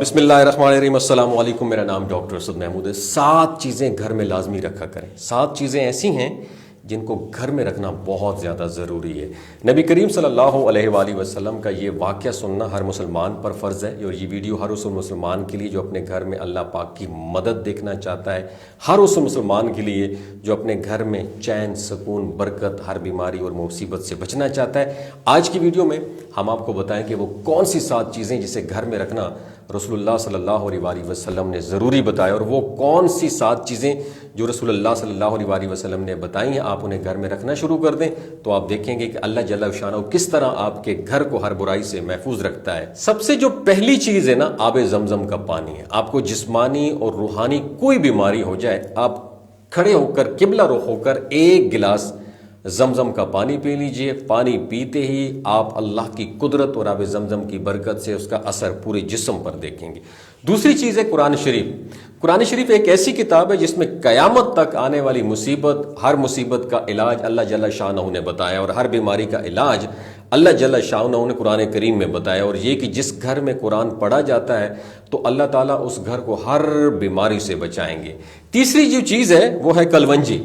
بسم اللہ الرحمن الرحیم، السلام علیکم۔ میرا نام ڈاکٹر اسد محمود ہے۔ 7 چیزیں گھر میں لازمی رکھا کریں۔ 7 چیزیں ایسی ہیں جن کو گھر میں رکھنا بہت زیادہ ضروری ہے۔ نبی کریم صلی اللہ علیہ وآلہ وسلم کا یہ واقعہ سننا ہر مسلمان پر فرض ہے، اور یہ ویڈیو ہر اس مسلمان کے لیے جو اپنے گھر میں اللہ پاک کی مدد دیکھنا چاہتا ہے، ہر اس مسلمان کے لیے جو اپنے گھر میں چین، سکون، برکت، ہر بیماری اور مصیبت سے بچنا چاہتا ہے۔ آج کی ویڈیو میں ہم آپ کو بتائیں کہ وہ کون سی 7 چیزیں جسے گھر میں رکھنا رسول اللہ صلی اللہ علیہ وآلہ وسلم نے ضروری بتایا، اور وہ کون سی 7 چیزیں جو رسول اللہ صلی اللہ علیہ وآلہ وسلم نے بتائی ہیں آپ انہیں گھر میں رکھنا شروع کر دیں تو آپ دیکھیں گے کہ اللہ جل شانہ کس طرح آپ کے گھر کو ہر برائی سے محفوظ رکھتا ہے۔ سب سے جو پہلی چیز ہے نا، آب زمزم کا پانی ہے۔ آپ کو جسمانی اور روحانی کوئی بیماری ہو جائے، آپ کھڑے ہو کر قبلہ رخ ہو کر 1 گلاس زمزم کا پانی پی لیجئے۔ پانی پیتے ہی آپ اللہ کی قدرت اور آب زمزم کی برکت سے اس کا اثر پورے جسم پر دیکھیں گے۔ دوسری چیز ہے قرآن شریف۔ قرآن شریف ایک ایسی کتاب ہے جس میں قیامت تک آنے والی مصیبت، ہر مصیبت کا علاج اللہ جل شانہ نے بتایا، اور ہر بیماری کا علاج اللہ جل شانہ نے قرآن کریم میں بتایا، اور یہ کہ جس گھر میں قرآن پڑھا جاتا ہے تو اللہ تعالیٰ اس گھر کو ہر بیماری سے بچائیں گے۔ تیسری جو چیز ہے وہ ہے کلونجی۔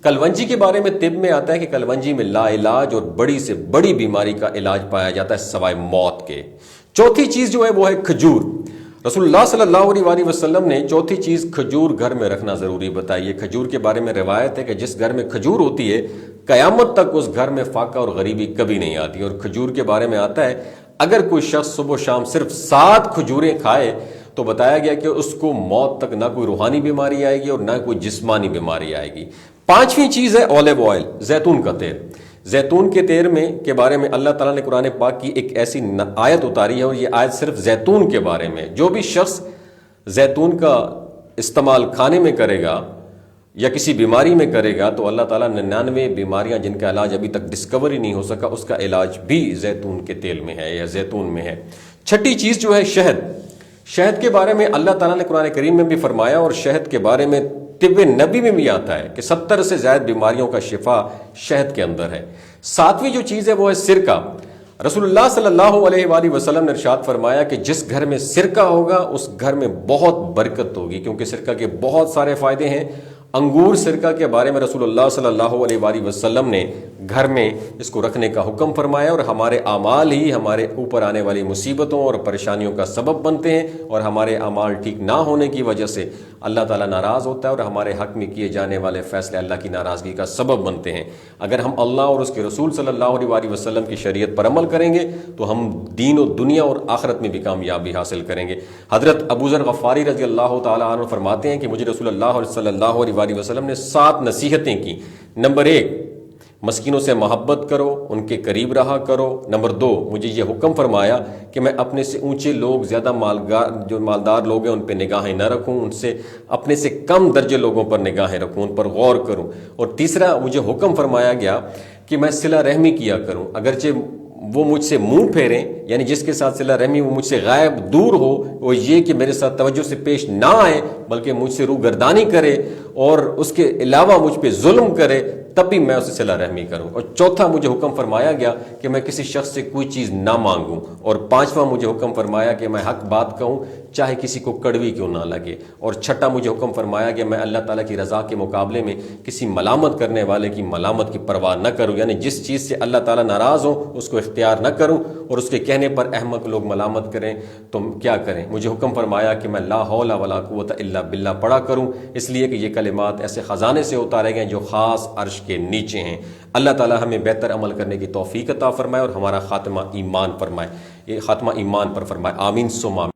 کلونجی کے بارے میں طب میں آتا ہے کہ کلونجی میں لا علاج اور بڑی سے بڑی بیماری کا علاج پایا جاتا ہے سوائے موت کے۔ چوتھی چیز جو ہے وہ ہے کھجور۔ رسول اللہ صلی اللہ علیہ وآلہ وسلم نے چوتھی چیز کھجور گھر میں رکھنا ضروری بتائی ہے۔ کھجور کے بارے میں روایت ہے کہ جس گھر میں کھجور ہوتی ہے قیامت تک اس گھر میں فاقہ اور غریبی کبھی نہیں آتی۔ اور کھجور کے بارے میں آتا ہے اگر کوئی شخص صبح و شام صرف 7 کھجوریں کھائے تو بتایا گیا کہ اس کو موت تک نہ کوئی روحانی بیماری آئے گی اور نہ کوئی جسمانی بیماری آئے گی۔ 5ویں چیز ہے اولیو آئل، زیتون کا تیل۔ زیتون کے تیل کے بارے میں اللہ تعالیٰ نے قرآن پاک کی ایک ایسی آیت اتاری ہے، اور یہ آیت صرف زیتون کے بارے میں۔ جو بھی شخص زیتون کا استعمال کھانے میں کرے گا یا کسی بیماری میں کرے گا تو اللہ تعالیٰ 99 بیماریاں جن کا علاج ابھی تک ڈسکور ہی نہیں ہو سکا، اس کا علاج بھی زیتون کے تیل میں ہے یا زیتون میں ہے۔ 6ٹھی چیز جو ہے شہد۔ شہد کے بارے میں اللہ تعالیٰ نے قرآن کریم میں بھی فرمایا، اور شہد کے بارے میں طب نبی میں بھی آتا ہے کہ 70 سے زائد بیماریوں کا شفا شہد کے اندر ہے۔ 7ویں جو چیز ہے وہ ہے سرکہ۔ رسول اللہ صلی اللہ علیہ وآلہ وسلم نے ارشاد فرمایا کہ جس گھر میں سرکہ ہوگا اس گھر میں بہت برکت ہوگی، کیونکہ سرکہ کے بہت سارے فائدے ہیں۔ انگور سرکہ کے بارے میں رسول اللہ صلی اللہ علیہ وآلہ وسلم نے گھر میں اس کو رکھنے کا حکم فرمایا، اور ہمارے اعمال ہی ہمارے اوپر آنے والی مصیبتوں اور پریشانیوں کا سبب بنتے ہیں، اور ہمارے اعمال ٹھیک نہ ہونے کی وجہ سے اللہ تعالیٰ ناراض ہوتا ہے، اور ہمارے حق میں کیے جانے والے فیصلے اللہ کی ناراضگی کا سبب بنتے ہیں۔ اگر ہم اللہ اور اس کے رسول صلی اللہ علیہ وآلہ وسلم کی شریعت پر عمل کریں گے تو ہم دین و دنیا اور آخرت میں بھی کامیابی حاصل کریں گے۔ حضرت ابو ذر غفاری رضی اللہ تعالیٰ عنہ فرماتے ہیں کہ مجھے رسول اللہ صلی اللہ علیہ وآلہ وسلم نے 7 نصیحتیں کی۔ نمبر 1، مسکینوں سے محبت کرو، ان کے قریب رہا کرو۔ نمبر 2، مجھے یہ حکم فرمایا کہ میں اپنے سے اونچے لوگ، زیادہ جو مالدار لوگ ہیں ان پہ نگاہیں نہ رکھوں، ان سے اپنے سے کم درجے لوگوں پر نگاہیں رکھوں، ان پر غور کروں۔ اور تیسرا، مجھے حکم فرمایا گیا کہ میں صلہ رحمی کیا کروں، اگرچہ وہ مجھ سے منہ پھیریں، یعنی جس کے ساتھ صلہ رحمی وہ مجھ سے غائب دور ہو، وہ یہ کہ میرے ساتھ توجہ سے پیش نہ آئے بلکہ مجھ سے روگردانی کرے اور اس کے علاوہ مجھ پہ ظلم کرے، تب بھی میں اسے صلہ رحمی کروں۔ اور چوتھا، مجھے حکم فرمایا گیا کہ میں کسی شخص سے کوئی چیز نہ مانگوں۔ اور 5واں، مجھے حکم فرمایا کہ میں حق بات کہوں چاہے کسی کو کڑوی کیوں نہ لگے۔ اور 6ٹھا، مجھے حکم فرمایا کہ میں اللہ تعالیٰ کی رضا کے مقابلے میں کسی ملامت کرنے والے کی ملامت کی پرواہ نہ کروں، یعنی جس چیز سے اللہ تعالیٰ ناراض ہو اس کو اختیار نہ کروں، اور اس کے کہنے پر احمق لوگ ملامت کریں تو کیا کریں۔ مجھے حکم فرمایا کہ میں لا حول ولا قوت الا باللہ پڑھا کروں، اس لیے کہ یہ کلمات ایسے خزانے سے اتارے گئے جو خاص عرش کے نیچے ہیں۔ اللہ تعالیٰ ہمیں بہتر عمل کرنے کی توفیق عطا فرمائے اور ہمارا خاتمہ ایمان پر فرمائے۔ آمین ثم آمین۔